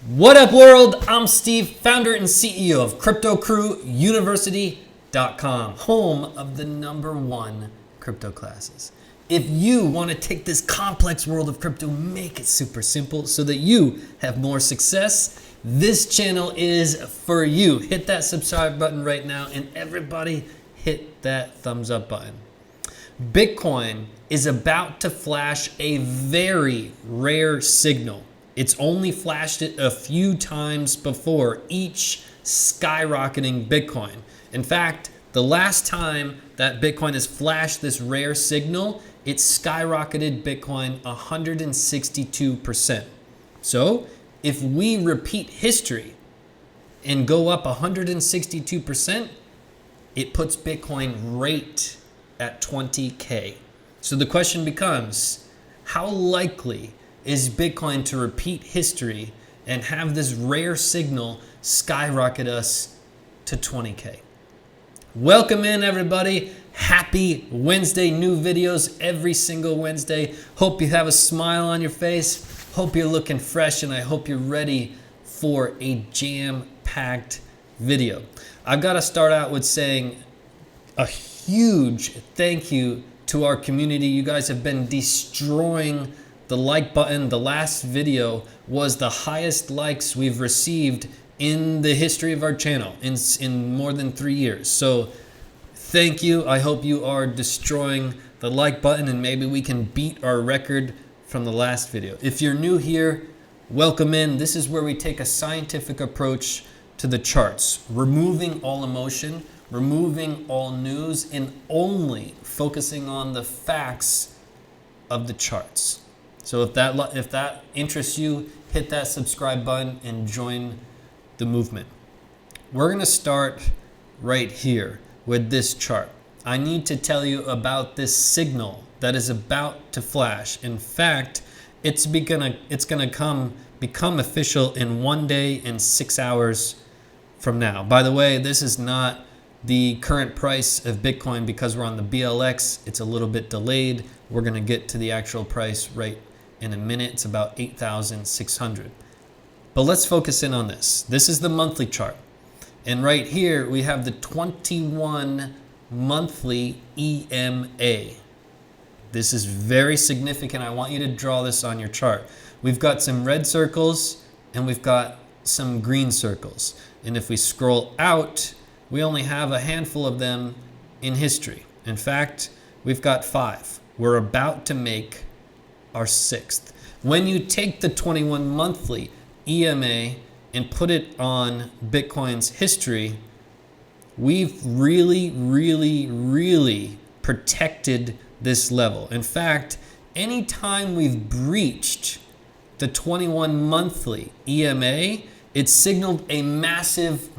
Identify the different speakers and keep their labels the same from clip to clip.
Speaker 1: What up, world? I'm Steve, founder and CEO of CryptoCrewUniversity.com, home of the #1 crypto classes. If you want to take this complex world of crypto, make it super simple so that you have more success, this channel is for you. Hit that subscribe button right now, and everybody hit that thumbs up button. Bitcoin is about to flash a very rare signal. It's only flashed it a few times before, each skyrocketing Bitcoin. In fact, the last time that Bitcoin has flashed this rare signal, it skyrocketed Bitcoin 162%. So if we repeat history and go up 162%, it puts Bitcoin right at 20K. So the question becomes, how likely is Bitcoin to repeat history and have this rare signal skyrocket us to 20K? Welcome in, everybody. Happy Wednesday. New videos every single Wednesday. Hope you have a smile on your face. Hope you're looking fresh, and I hope you're ready for a jam-packed video. I've got to start out with saying a huge thank you to our community. You guys have been destroying the like button. The last video was the highest likes we've received in the history of our channel in more than 3 years. So thank you. I hope you are destroying the like button, and maybe we can beat our record from the last video. If you're new here, welcome in. This is where we take a scientific approach to the charts, removing all emotion, removing all news, and only focusing on the facts of the charts. So if that interests you, hit that subscribe button and join the movement. We're going to start right here with this chart. I need to tell you about this signal that is about to flash. In fact, it's going to become official in 1 day and 6 hours from now. By the way, this is not the current price of Bitcoin because we're on the BLX. It's a little bit delayed. We're going to get to the actual price right in a minute. It's about 8,600. But let's focus in on this. This is the monthly chart. And right here, we have the 21 monthly EMA. This is very significant. I want you to draw this on your chart. We've got some red circles and we've got some green circles. And if we scroll out, we only have a handful of them in history. In fact, we've got 5. We're about to make our 6th. When you take the 21 monthly EMA and put it on Bitcoin's history, we've really protected this level. In fact, anytime we've breached the 21 monthly EMA, it signaled a massive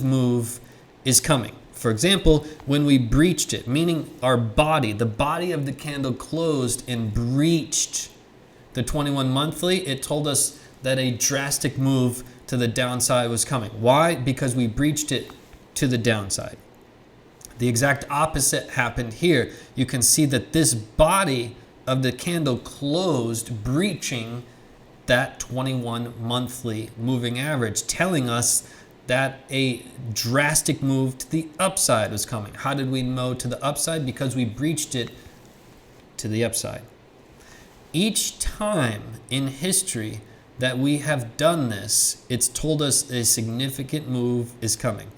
Speaker 1: move is coming. For example, when we breached it, meaning the body of the candle closed and breached the 21 monthly, it told us that a drastic move to the downside was coming. Why? Because we breached it to the downside. The exact opposite happened here. You can see that this body of the candle closed, breaching that 21 monthly moving average, telling us that a drastic move to the upside was coming. How did we know to the upside? Because we breached it to the upside. Each time in history that we have done this, it's told us a significant move is coming.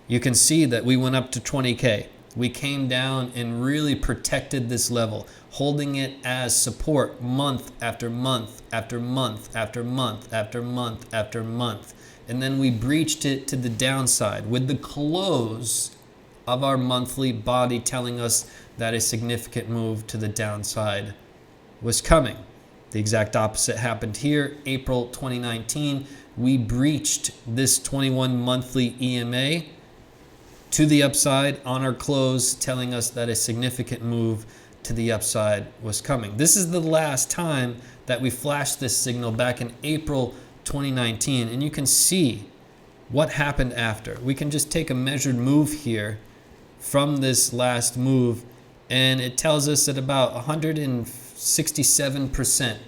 Speaker 1: You can see that we went up to 20K. We came down and really protected this level, holding it as support month after month after month after month after month after month. And then we breached it to the downside with the close of our monthly body telling us that a significant move to the downside was coming. The exact opposite happened here. April 2019, we breached this 21 monthly EMA to the upside on our close, telling us that a significant move to the upside was coming. This is the last time that we flashed this signal, back in April 2019, and you can see what happened after. We can just take a measured move here from this last move, and it tells us that about 167%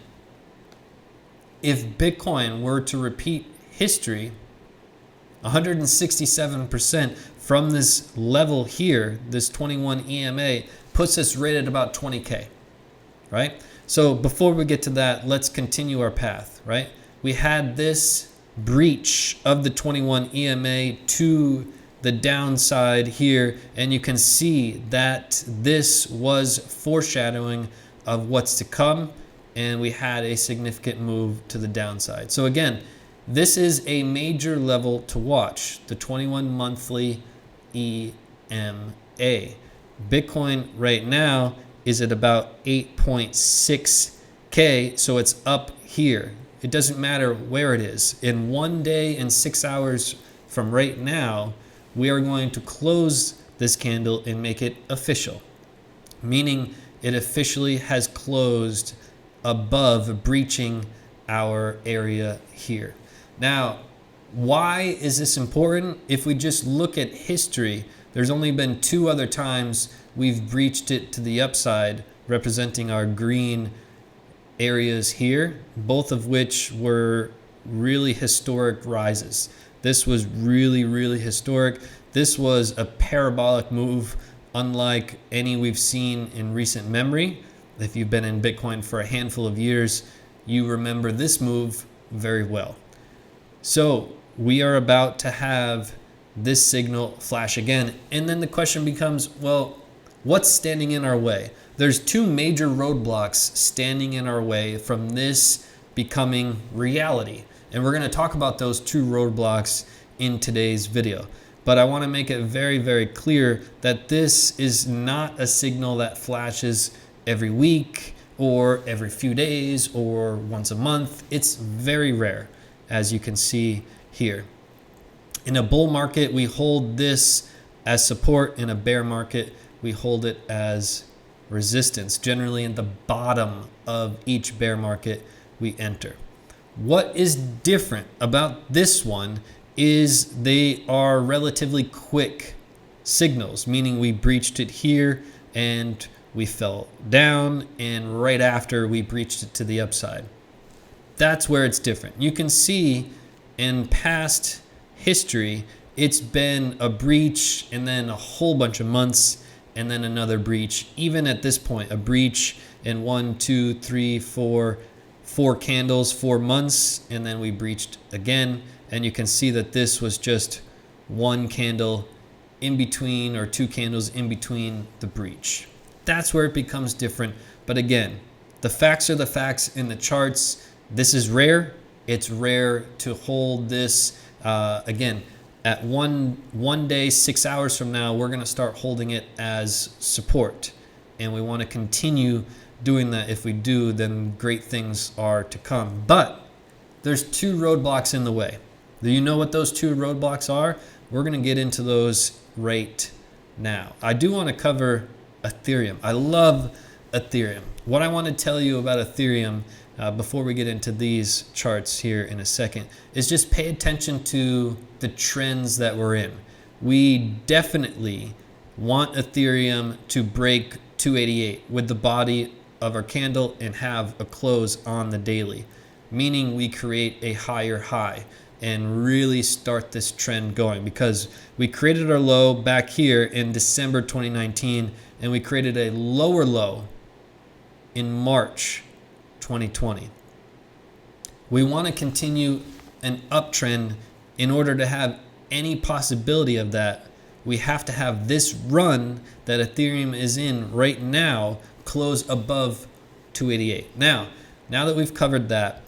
Speaker 1: if Bitcoin were to repeat history, 167% from this level here, this 21 EMA, puts us right at about 20K, right? So before we get to that, let's continue our path, right? We had this breach of the 21 EMA to the downside here, and you can see that this was foreshadowing of what's to come, and we had a significant move to the downside. So again, this is a major level to watch, the 21 monthly EMA. Bitcoin right now is at about 8.6K, so it's up here. It doesn't matter where it is. In 1 day and 6 hours from right now, we are going to close this candle and make it official, meaning it officially has closed above breaching our area here. Now, why is this important? If we just look at history, there's only been 2 other times we've breached it to the upside, representing our green areas here, both of which were really historic rises. This was really, really historic. This was a parabolic move unlike any we've seen in recent memory. If you've been in Bitcoin for a handful of years, you remember this move very well. So we are about to have this signal flash again. And then the question becomes, well, what's standing in our way? There's 2 major roadblocks standing in our way from this becoming reality. And we're going to talk about those 2 roadblocks in today's video. But I want to make it very, very clear that this is not a signal that flashes every week or every few days or once a month. It's very rare, as you can see here. In a bull market, we hold this as support. In a bear market, we hold it as resistance. Generally, in the bottom of each bear market we enter. What is different about this one is they are relatively quick signals, meaning we breached it here and we fell down, and right after we breached it to the upside. That's where it's different. You can see in past history, it's been a breach and then a whole bunch of months and then another breach. Even at this point, a breach in 1, 2, 3, 4 candles, 4 months, and then we breached again. And you can see that this was just 1 candle in between, or 2 candles in between the breach. That's where it becomes different. But again, the facts are the facts in the charts. This is rare. It's rare to hold this. Again, at one day, 6 hours from now, we're going to start holding it as support. And we want to continue doing that. If we do, then great things are to come. But there's 2 roadblocks in the way. Do you know what those 2 roadblocks are? We're going to get into those right now. I do want to cover Ethereum. I love Ethereum. What I want to tell you about Ethereum before we get into these charts here in a second is just pay attention to the trends that we're in. We definitely want Ethereum to break 288 with the body of our candle and have a close on the daily, meaning we create a higher high and really start this trend going, because we created our low back here in December 2019 and we created a lower low in March 2020. We want to continue an uptrend. In order to have any possibility of that, we have to have this run that Ethereum is in right now close above 288. Now that we've covered that,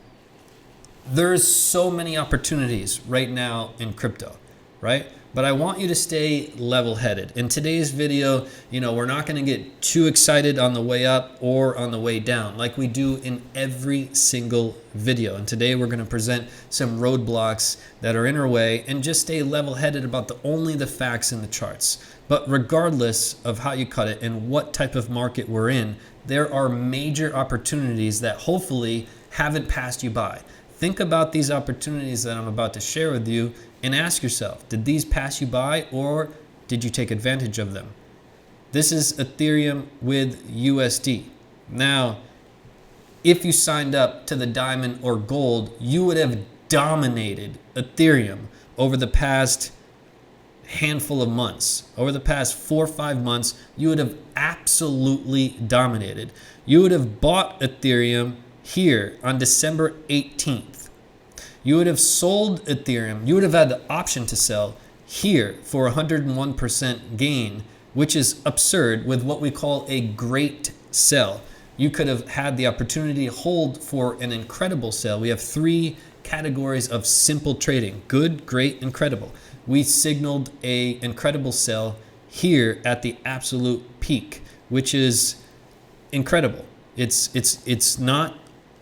Speaker 1: there's so many opportunities right now in crypto, right? But I want you to stay level-headed. In today's video, we're not going to get too excited on the way up or on the way down like we do in every single video. And today we're going to present some roadblocks that are in our way and just stay level-headed about only the facts in the charts. But regardless of how you cut it and what type of market we're in, there are major opportunities that hopefully haven't passed you by. Think about these opportunities that I'm about to share with you and ask yourself, did these pass you by or did you take advantage of them? This is Ethereum with USD. Now, if you signed up to the diamond or gold, you would have dominated Ethereum over the past handful of months. Over the past 4 or 5 months, you would have absolutely dominated. You would have bought Ethereum here on December 18th. You would have sold Ethereum. You would have had the option to sell here for 101% gain, which is absurd with what we call a great sell. You could have had the opportunity to hold for an incredible sell. We have 3 categories of simple trading: good, great, incredible. We signaled a incredible sell here at the absolute peak, which is incredible. It's not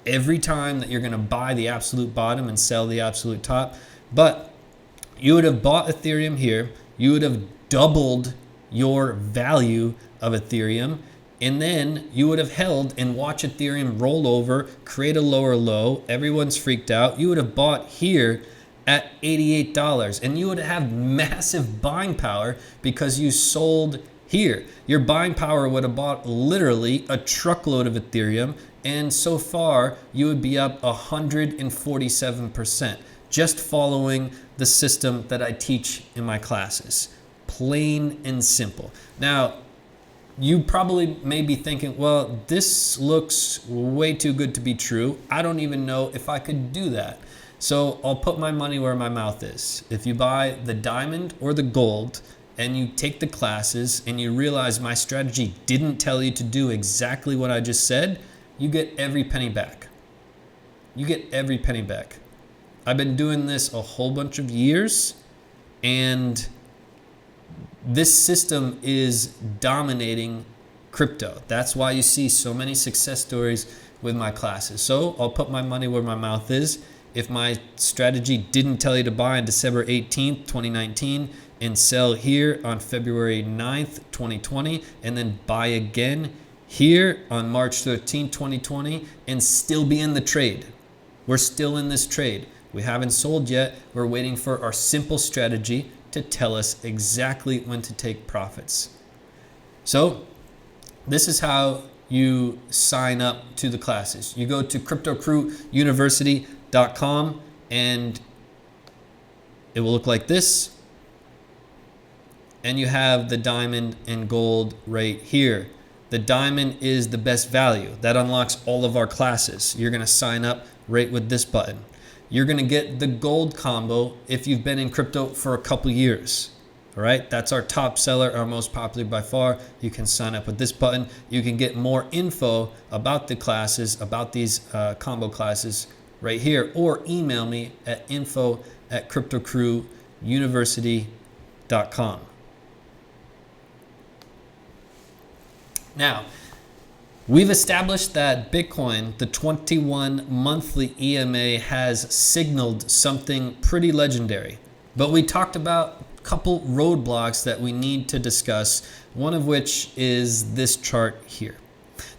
Speaker 1: every time that you're going to buy the absolute bottom and sell the absolute top, but you would have bought Ethereum here. You would have doubled your value of Ethereum, and then you would have held and watched Ethereum roll over, create a lower low. Everyone's freaked out. You would have bought here at $88, and you would have massive buying power because you sold here. Your buying power would have bought literally a truckload of Ethereum, and so far you would be up 147% just following the system that I teach in my classes. Plain and simple. Now, you probably may be thinking, well, this looks way too good to be true. I don't even know if I could do that. So I'll put my money where my mouth is. If you buy the diamond or the gold and you take the classes and you realize my strategy didn't tell you to do exactly what I just said, you get every penny back. You get every penny back. I've been doing this a whole bunch of years, and this system is dominating crypto. That's why you see so many success stories with my classes. So I'll put my money where my mouth is. If my strategy didn't tell you to buy on December 18th, 2019 and sell here on February 9th, 2020, and then buy again here on March 13th, 2020, and still be in the trade. We're still in this trade. We haven't sold yet. We're waiting for our simple strategy to tell us exactly when to take profits. So this is how you sign up to the classes. You go to CryptoCrewUniversity.com and it will look like this. And you have the diamond and gold right here. The diamond is the best value. That unlocks all of our classes. You're going to sign up right with this button. You're going to get the gold combo if you've been in crypto for a couple years. All right, that's our top seller, our most popular by far. You can sign up with this button. You can get more info about the classes, about these combo classes right here, or email me at info@CryptoCrewUniversity.com. Now, we've established that Bitcoin, the 21 monthly EMA, has signaled something pretty legendary. But we talked about a couple roadblocks that we need to discuss, one of which is this chart here.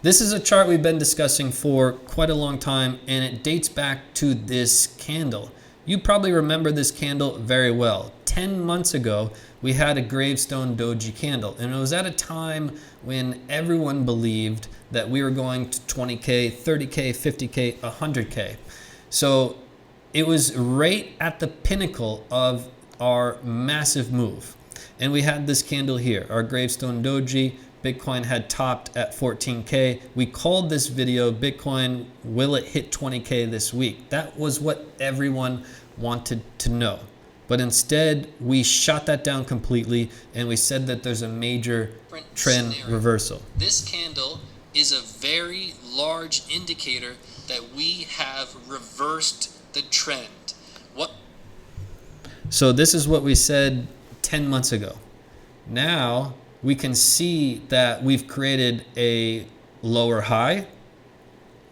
Speaker 1: This is a chart we've been discussing for quite a long time, and it dates back to this candle. You probably remember this candle very well. 10 months ago, we had a gravestone doji candle, and it was at a time when everyone believed that we were going to 20K, 30K, 50K, 100K. So it was right at the pinnacle of our massive move. And we had this candle here, our gravestone doji. Bitcoin had topped at 14K. We called this video, Bitcoin, will it hit 20K this week? That was what everyone wanted to know. But instead, we shot that down completely, and we said that there's a major trend reversal. This candle is a very large indicator that we have reversed the trend. So this is what we said 10 months ago. Now we can see that we've created a lower high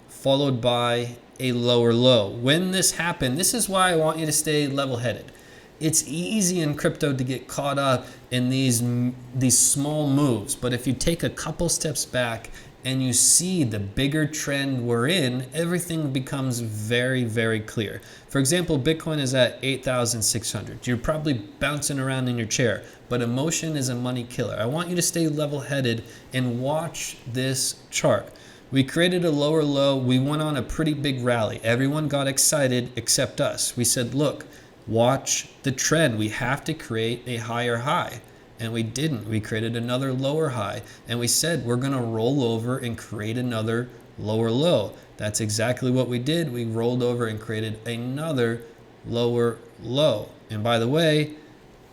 Speaker 1: followed by a lower low. When this happened, this is why I want you to stay level-headed. It's easy in crypto to get caught up in these small moves, but if you take a couple steps back and you see the bigger trend we're in, everything becomes very, very clear. For example, Bitcoin is at 8,600. You're probably bouncing around in your chair, but emotion is a money killer. I want you to stay level-headed and watch this chart. We created a lower low. We went on a pretty big rally. Everyone got excited except us. We said, look, watch the trend. We have to create a higher high. And we didn't. We created another lower high. And we said, we're going to roll over and create another lower low. That's exactly what we did. We rolled over and created another lower low. And by the way,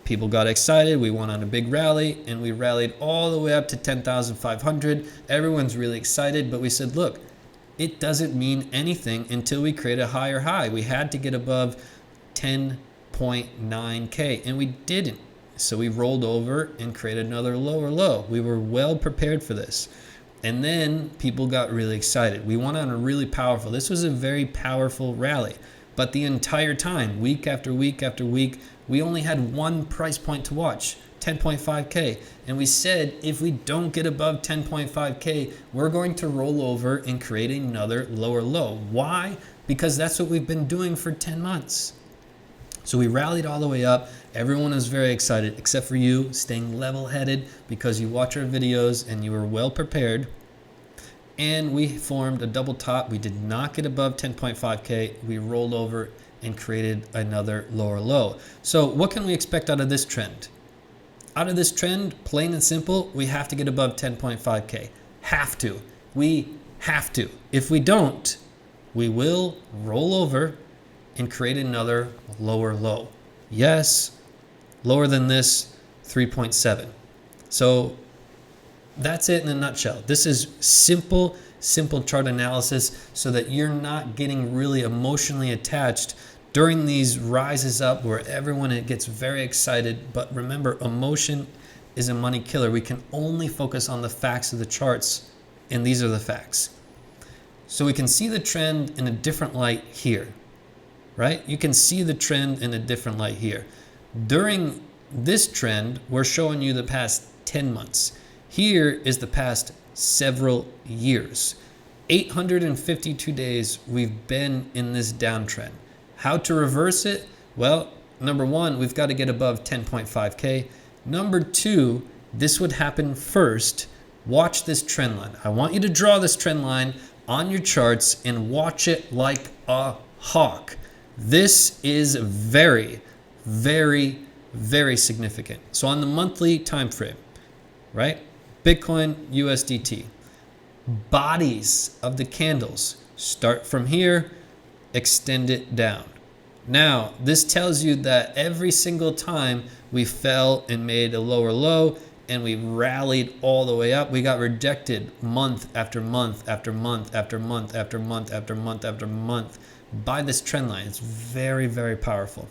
Speaker 1: people got excited. We went on a big rally and we rallied all the way up to 10,500. Everyone's really excited, but we said, look, it doesn't mean anything until we create a higher high. We had to get above 10.9K and we didn't. So we rolled over and created another lower low. We were well prepared for this. And then people got really excited. We went on a really powerful, this was a very powerful rally. But the entire time, week after week after week, we only had one price point to watch, 10.5K. And we said, if we don't get above 10.5K, we're going to roll over and create another lower low. Why? Because that's what we've been doing for 10 months. So we rallied all the way up. Everyone was very excited, except for you, staying level-headed because you watch our videos and you were well prepared. And we formed a double top. We did not get above 10.5K. We rolled over and created another lower low. So what can we expect out of this trend? Out of this trend, plain and simple, we have to get above 10.5K. Have to. We have to. If we don't, we will roll over and create another lower low. Yes, lower than this, 3.7. So that's it in a nutshell. This is simple chart analysis so that you're not getting really emotionally attached during these rises up where everyone gets very excited. But remember, emotion is a money killer. We can only focus on the facts of the charts, and these are the facts. So we can see the trend in a different light here, right? You can see the trend in a different light here. During this trend, we're showing you the past 10 months. Here is the past several years. 852 days we've been in this downtrend. How to reverse it? Well, number one, we've got to get above 10.5K. Number two, this would happen first. Watch this trend line. I want you to draw this trend line on your charts and watch it like a hawk. This is very, very, very significant. So on the monthly time frame, right? Bitcoin, USDT. Bodies of the candles start from here, extend it down. Now, this tells you that every single time we fell and made a lower low and we rallied all the way up, we got rejected month after month after month after month after month after month after month by this trend line. It's very, very powerful.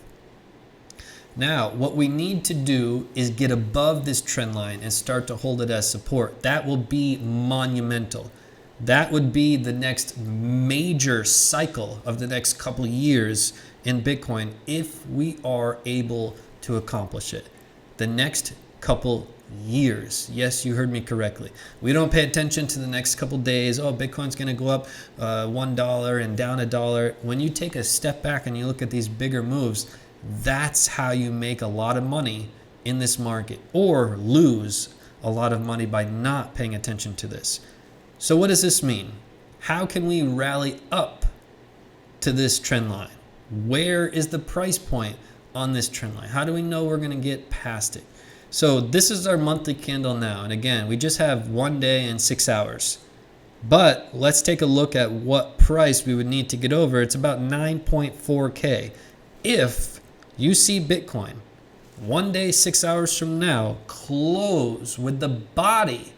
Speaker 1: Now, what we need to do is get above this trend line and start to hold it as support. That will be monumental. That would be the next major cycle of the next couple of years in Bitcoin if we are able to accomplish it. The next couple years. Yes, you heard me correctly. We don't pay attention to the next couple days. Oh, Bitcoin's going to go up $1 and down $1. When you take a step back and you look at these bigger moves, that's how you make a lot of money in this market, or lose a lot of money by not paying attention to this. So what does this mean? How can we rally up to this trend line? Where is the price point on this trend line? How do we know we're going to get past it? So this is our monthly candle now. And again, we just have 1 day and 6 hours. But let's take a look at what price we would need to get over. It's about 9.4K. If you see Bitcoin 1 day, 6 hours from now, close with the body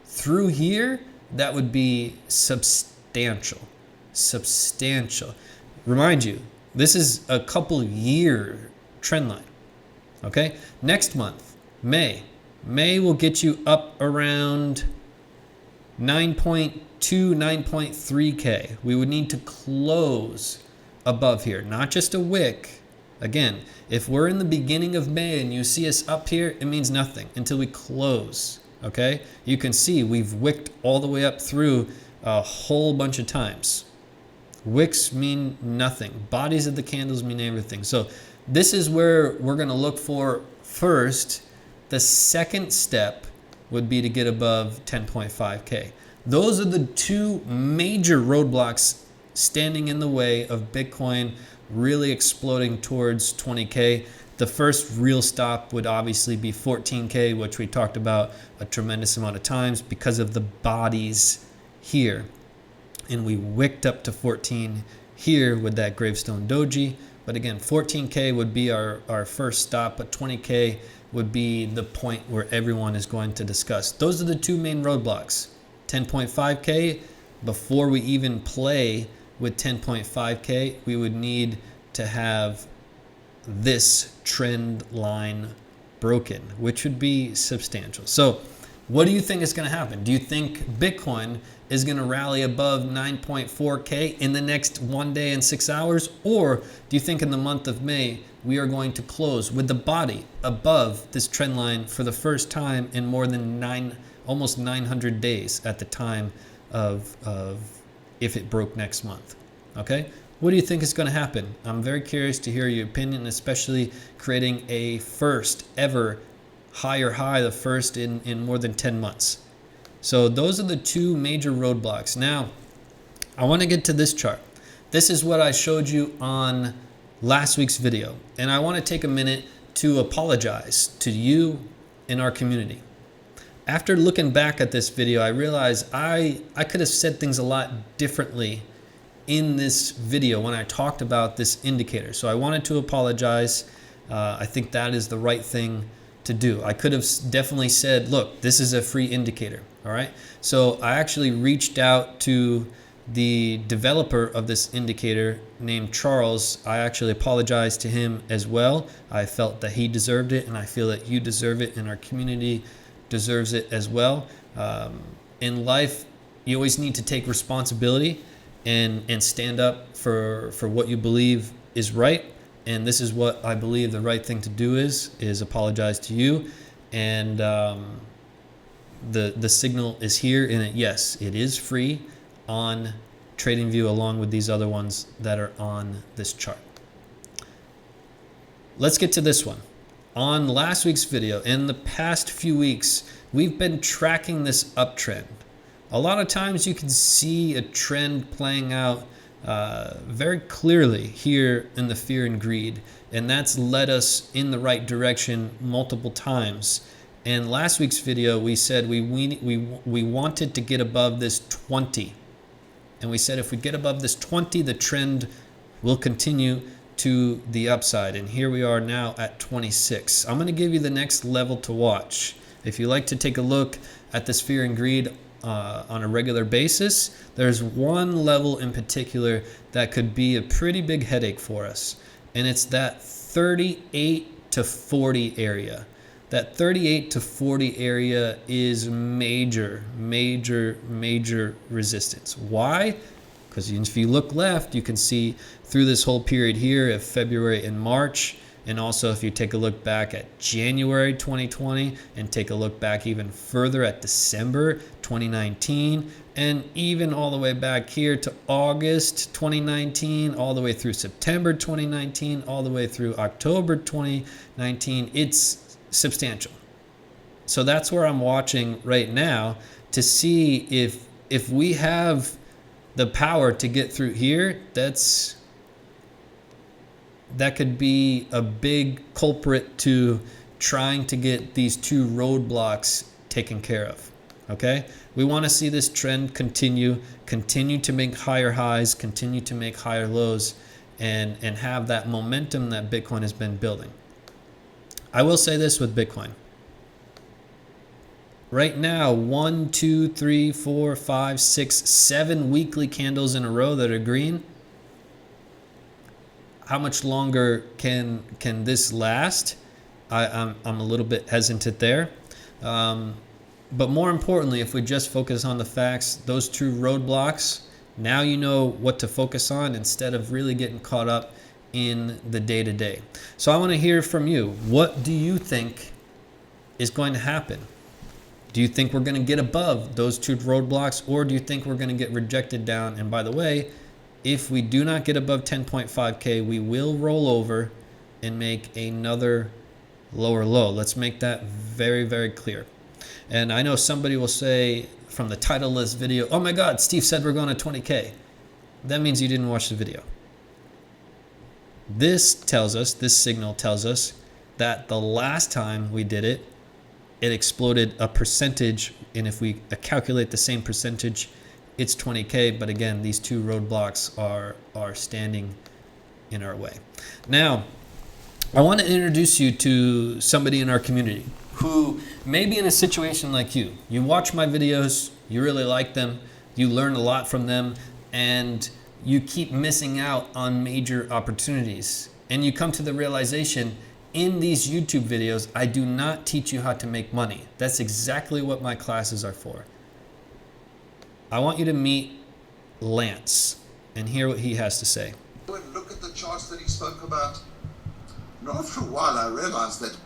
Speaker 1: through here, that would be substantial. Remind you, this is a couple year trend line. Okay, next month, May will get you up around 9.2, 9.3K. We would need to close above here, not just a wick. Again, if we're in the beginning of May and you see us up here, it means nothing until we close, okay? You can see we've wicked all the way up through a whole bunch of times. Wicks mean nothing. Bodies of the candles mean everything. So this is where we're going to look for first. The second step would be to get above 10.5K. Those are the two major roadblocks standing in the way of Bitcoin really exploding towards 20K. The first real stop would obviously be 14K, which we talked about a tremendous amount of times because of the bodies here. And we wicked up to 14 here with that gravestone doji. But again, 14K would be our first stop, but 20K would be the point where everyone is going to discuss. Those are the two main roadblocks. 10.5K, before we even play with 10.5K, we would need to have this trend line broken, which would be substantial. So what do you think is going to happen? Do you think Bitcoin is going to rally above 9.4K in the next 1 day and 6 hours? Or do you think in the month of May, we are going to close with the body above this trend line for the first time in more than almost 900 days at the time of if it broke next month? Okay. What do you think is going to happen? I'm very curious to hear your opinion, especially creating a first ever higher high, the first in more than 10 months. So those are the two major roadblocks. Now, I want to get to this chart. This is what I showed you on last week's video. And I want to take a minute to apologize to you in our community. After looking back at this video, I realized I could have said things a lot differently in this video when I talked about this indicator. So I wanted to apologize. I think that is the right thing to do. I could have definitely said, look, this is a free indicator. All right. So I actually reached out to the developer of this indicator named Charles. I actually apologized to him as well. I felt that he deserved it, and I feel that you deserve it, and our community deserves it as well. In life, you always need to take responsibility and stand up for what you believe is right. And this is what I believe the right thing to do is apologize to you. And the signal is here, and yes, it is free on TradingView along with these other ones that are on this chart. Let's get to this one. On last week's video, in the past few weeks, we've been tracking this uptrend. A lot of times you can see a trend playing out very clearly here in the fear and greed, and that's led us in the right direction multiple times. And last week's video, we said we wanted to get above this 20, and we said if we get above this 20, the trend will continue to the upside. And here we are now at 26. I'm going to give you the next level to watch. If you like to take a look at this fear and greed on a regular basis, there's one level in particular that could be a pretty big headache for us, and it's that 38 to 40 area. That 38 to 40 area is major resistance. Why? Because if you look left, you can see through this whole period here of February and March. And also if you take a look back at January 2020 and take a look back even further at December 2019, and even all the way back here to August 2019, all the way through September 2019, all the way through October 2019, it's substantial. So that's where I'm watching right now to see if we have the power to get through here. That could be a big culprit to trying to get these two roadblocks taken care of. Okay, we want to see this trend continue to make higher highs, continue to make higher lows, and have that momentum that Bitcoin has been building. I will say this with Bitcoin. Right now, 1, 2, 3, 4, 5, 6, 7 weekly candles in a row that are green. How much longer can this last? I'm a little bit hesitant there. But more importantly, if we just focus on the facts, those two roadblocks, now you know what to focus on instead of really getting caught up in the day-to-day. So I want to hear from you. What do you think is going to happen? Do you think we're going to get above those two roadblocks, or do you think we're going to get rejected down? And by the way, if we do not get above 10.5K, we will roll over and make another lower low. Let's make that very clear. And I know somebody will say from the title of this video, oh my God, Steve said we're going to 20K. That means you didn't watch the video. This signal tells us that the last time we did it, it exploded a percentage. And if we calculate the same percentage, it's 20K. But again, these two roadblocks are standing in our way. Now, I want to introduce you to somebody in our community who may be in a situation like you. You watch my videos, you really like them, you learn a lot from them, and you keep missing out on major opportunities. And you come to the realization, in these YouTube videos, I do not teach you how to make money. That's exactly what my classes are for. I want you to meet Lance and hear what he has to say.
Speaker 2: Look at the charts that he spoke about. And after a while, I realized that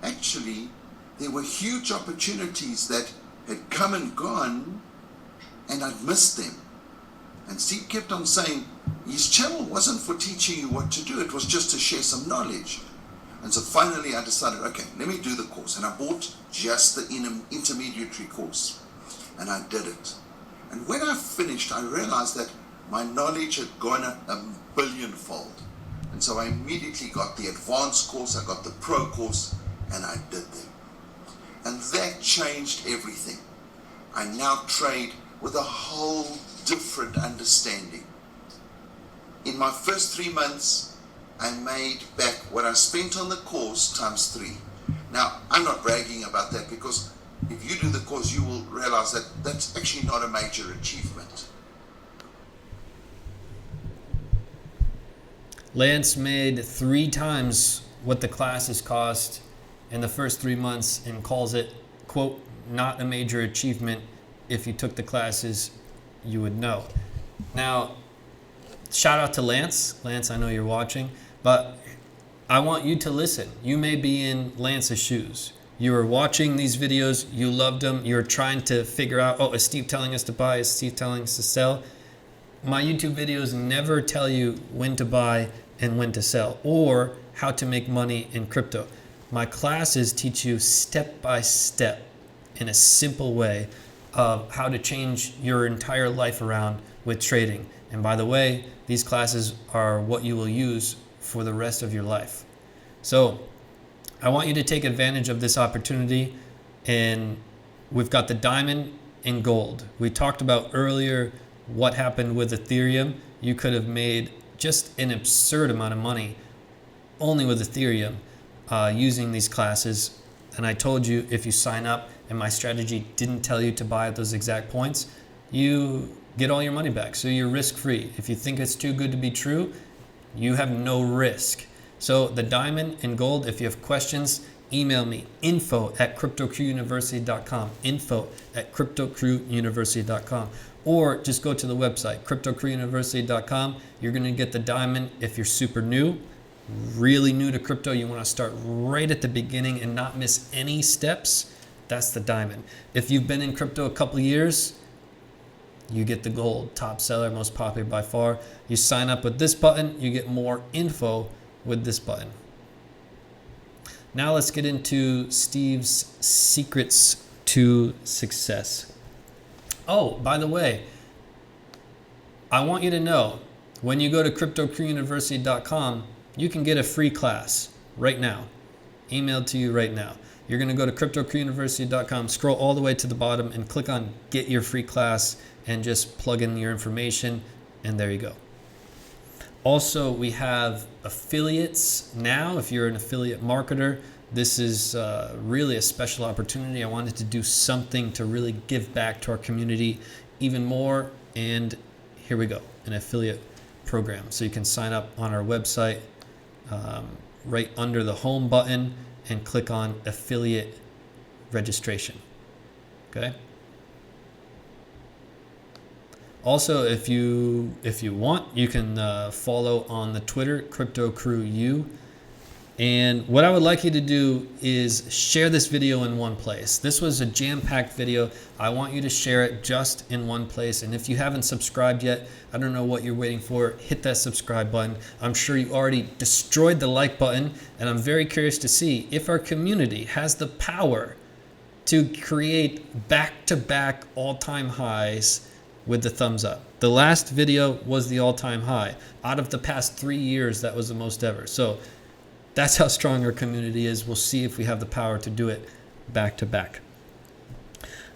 Speaker 2: actually there were huge opportunities that had come and gone, and I'd missed them. And Steve kept on saying his channel wasn't for teaching you what to do, it was just to share some knowledge. And so finally I decided, okay, let me do the course. And I bought just the intermediary course. And I did it. And when I finished, I realized that my knowledge had gone up a billionfold. And so I immediately got the advanced course, I got the pro course, and I did them. And that changed everything. I now trade with a whole different understanding. In my first 3 months, I made back what I spent on the course times 3. Now, I'm not bragging about that, because if you do the course, you will realize that that's actually not a major achievement.
Speaker 1: Lance made 3 times what the classes cost in the first 3 months and calls it, quote, not a major achievement. If you took the classes, you would know. Now, shout out to Lance. Lance, I know you're watching, but I want you to listen. You may be in Lance's shoes. You were watching these videos, you loved them, you're trying to figure out, oh, is Steve telling us to buy? Is Steve telling us to sell? My YouTube videos never tell you when to buy and when to sell, or how to make money in crypto. My classes teach you step by step in a simple way of how to change your entire life around with trading. And by the way, these classes are what you will use for the rest of your life. So I want you to take advantage of this opportunity. And we've got the diamond and gold. We talked about earlier what happened with Ethereum. You could have made just an absurd amount of money only with Ethereum using these classes. And I told you, if you sign up and my strategy didn't tell you to buy at those exact points, you get all your money back. So you're risk-free. If you think it's too good to be true, you have no risk. So the diamond and gold, if you have questions, email me, info@cryptocrewuniversity.com, info@cryptocrewuniversity.com, or just go to the website, cryptocrewuniversity.com. You're going to get the diamond if you're super new, really new to crypto. You want to start right at the beginning and not miss any steps. That's the diamond. If you've been in crypto a couple years, you get the gold, top seller, most popular by far. You sign up with this button, you get more info with this button. Now let's get into Steve's secrets to success. Oh, by the way, I want you to know, when you go to cryptocrewuniversity.com, you can get a free class right now, emailed to you right now. You're going to go to cryptocrewuniversity.com, scroll all the way to the bottom and click on get your free class and just plug in your information, and there you go. Also, we have affiliates now. If you're an affiliate marketer, this is really a special opportunity. I wanted to do something to really give back to our community even more, and here we go, an affiliate program. So you can sign up on our website right under the home button and click on affiliate registration. Okay. Also, if you want, you can follow on the Twitter, CryptoCrewU. And what I would like you to do is share this video in one place. This was a jam-packed video. I want you to share it just in one place. And if you haven't subscribed yet, I don't know what you're waiting for. Hit that subscribe button. I'm sure you already destroyed the like button. And I'm very curious to see if our community has the power to create back-to-back all-time highs with the thumbs up. The last video was the all-time high. Out of the past 3 years, that was the most ever. So that's how strong our community is. We'll see if we have the power to do it back-to-back.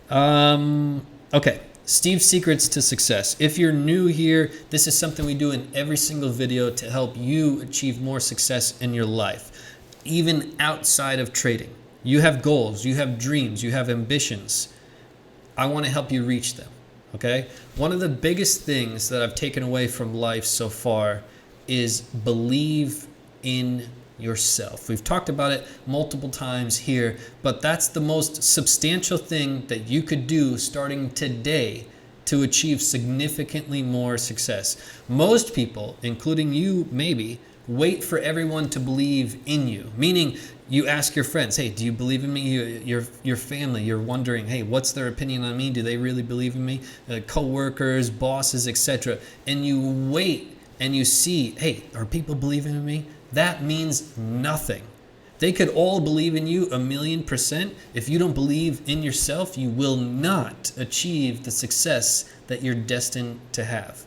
Speaker 1: Okay, Steve's secrets to success. If you're new here, this is something we do in every single video to help you achieve more success in your life, even outside of trading. You have goals, you have dreams, you have ambitions. I want to help you reach them, okay? One of the biggest things that I've taken away from life so far is believe in yourself. We've talked about it multiple times here, but that's the most substantial thing that you could do starting today to achieve significantly more success. Most people, including you maybe, wait for everyone to believe in you, meaning you ask your friends, hey, do you believe in me? Your family, you're wondering, hey, what's their opinion on me? Do they really believe in me? Co-workers, bosses, etc. And you wait and you see, hey, are people believing in me? That means nothing. They could all believe in you 1,000,000%. If you don't believe in yourself, you will not achieve the success that you're destined to have.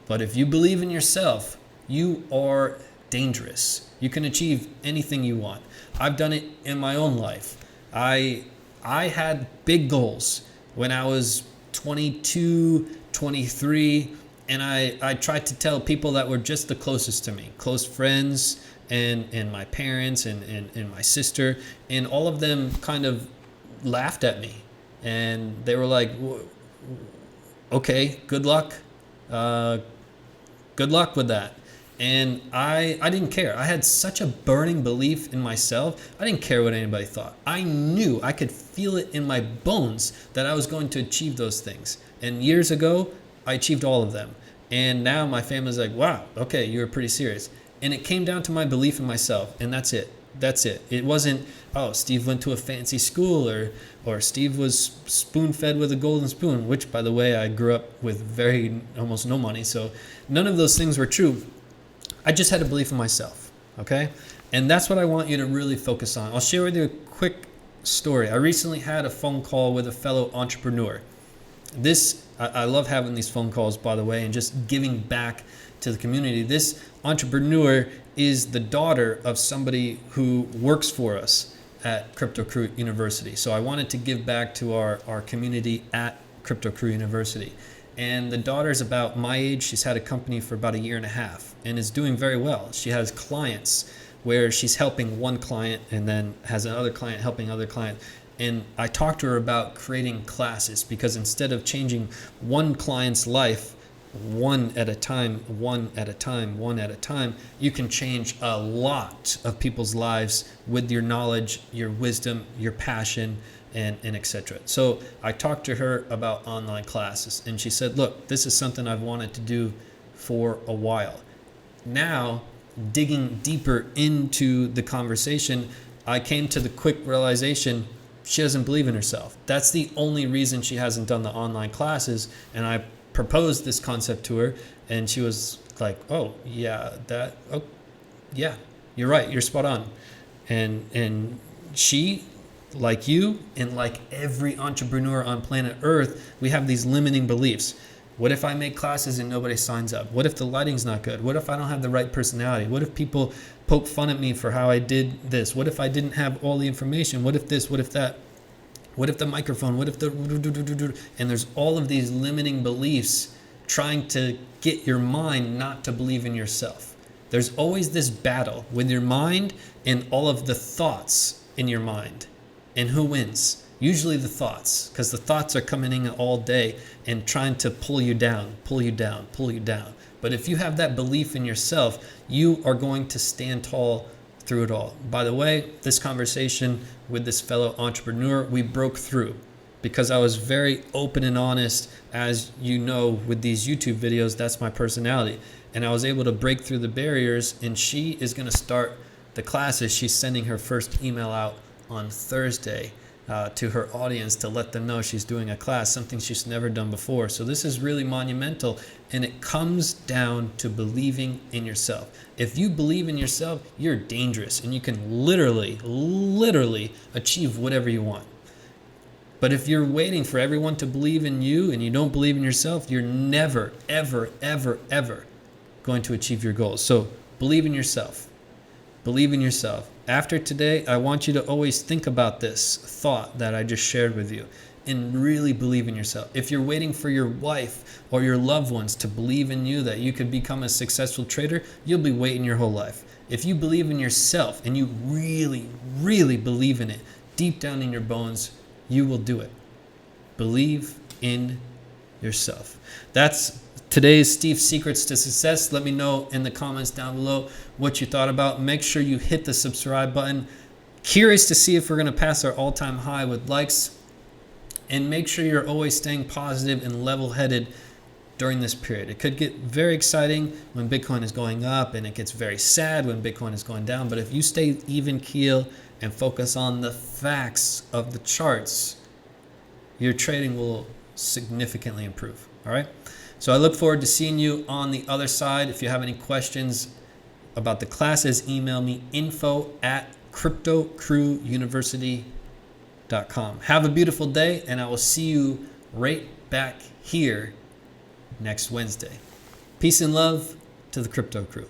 Speaker 1: But if you believe in yourself, you are dangerous. You can achieve anything you want. I've done it in my own life. I had big goals when I was 22, 23, and I tried to tell people that were just the closest to me, close friends and my parents and my sister, and all of them kind of laughed at me. And they were like, okay, good luck. Good luck with that. And I didn't care. I had such a burning belief in myself. I didn't care what anybody thought. I knew, I could feel it in my bones that I was going to achieve those things. And years ago, I achieved all of them. And now my family's like, wow, okay, you were pretty serious. And it came down to my belief in myself, and that's it. That's it. It wasn't, oh, Steve went to a fancy school, or Steve was spoon-fed with a golden spoon, which, by the way, I grew up with almost no money. So none of those things were true. I just had a belief in myself, okay? And that's what I want you to really focus on. I'll share with you a quick story. I recently had a phone call with a fellow entrepreneur. I love having these phone calls, by the way, and just giving back to the community. This entrepreneur is the daughter of somebody who works for us at Crypto Crew University. So I wanted to give back to our community at Crypto Crew University. And the daughter's about my age. She's had a company for about 1.5 years and is doing very well. She has clients where she's helping one client and then has another client helping other client. And I talked to her about creating classes, because instead of changing one client's life one at a time, you can change a lot of people's lives with your knowledge, your wisdom, your passion, and etc. So I talked to her about online classes, and she said, look, this is something I've wanted to do for a while. Now, digging deeper into the conversation, I came to the quick realization she doesn't believe in herself. That's the only reason she hasn't done the online classes. And I proposed this concept to her, and she was like, oh, yeah, yeah, you're right, you're spot on. And she, like you and like every entrepreneur on planet Earth, we have these limiting beliefs. What if I make classes and nobody signs up? What if the lighting's not good? What if I don't have the right personality? What if people poke fun at me for how I did this? What if I didn't have all the information? What if this? What if that? What if the microphone? What if the... And there's all of these limiting beliefs trying to get your mind not to believe in yourself. There's always this battle with your mind and all of the thoughts in your mind. And who wins? Usually the thoughts, because the thoughts are coming in all day and trying to pull you down. But if you have that belief in yourself, you are going to stand tall through it all. By the way, this conversation with this fellow entrepreneur, we broke through because I was very open and honest. As you know, with these YouTube videos, that's my personality. And I was able to break through the barriers, and she is going to start the classes. She's sending her first email out on Thursday to her audience to let them know she's doing a class, something she's never done before. So this is really monumental, and it comes down to believing in yourself. If you believe in yourself, you're dangerous, and you can literally achieve whatever you want. But if you're waiting for everyone to believe in you and you don't believe in yourself, you're never, ever, ever, ever going to achieve your goals. So believe in yourself. Believe in yourself. After today, I want you to always think about this thought that I just shared with you and really believe in yourself. If you're waiting for your wife or your loved ones to believe in you that you could become a successful trader, you'll be waiting your whole life. If you believe in yourself and you really, really believe in it, deep down in your bones, you will do it. Believe in yourself. That's today's Steve's Secrets to Success. Let me know in the comments down below what you thought about. Make sure you hit the subscribe button. Curious to see if we're going to pass our all-time high with likes. And make sure you're always staying positive and level-headed during this period. It could get very exciting when Bitcoin is going up, and it gets very sad when Bitcoin is going down. But if you stay even keel and focus on the facts of the charts, your trading will significantly improve. All right. So I look forward to seeing you on the other side. If you have any questions about the classes, email me info@cryptocrewuniversity.com. Have a beautiful day, and I will see you right back here next Wednesday. Peace and love to the Crypto Crew.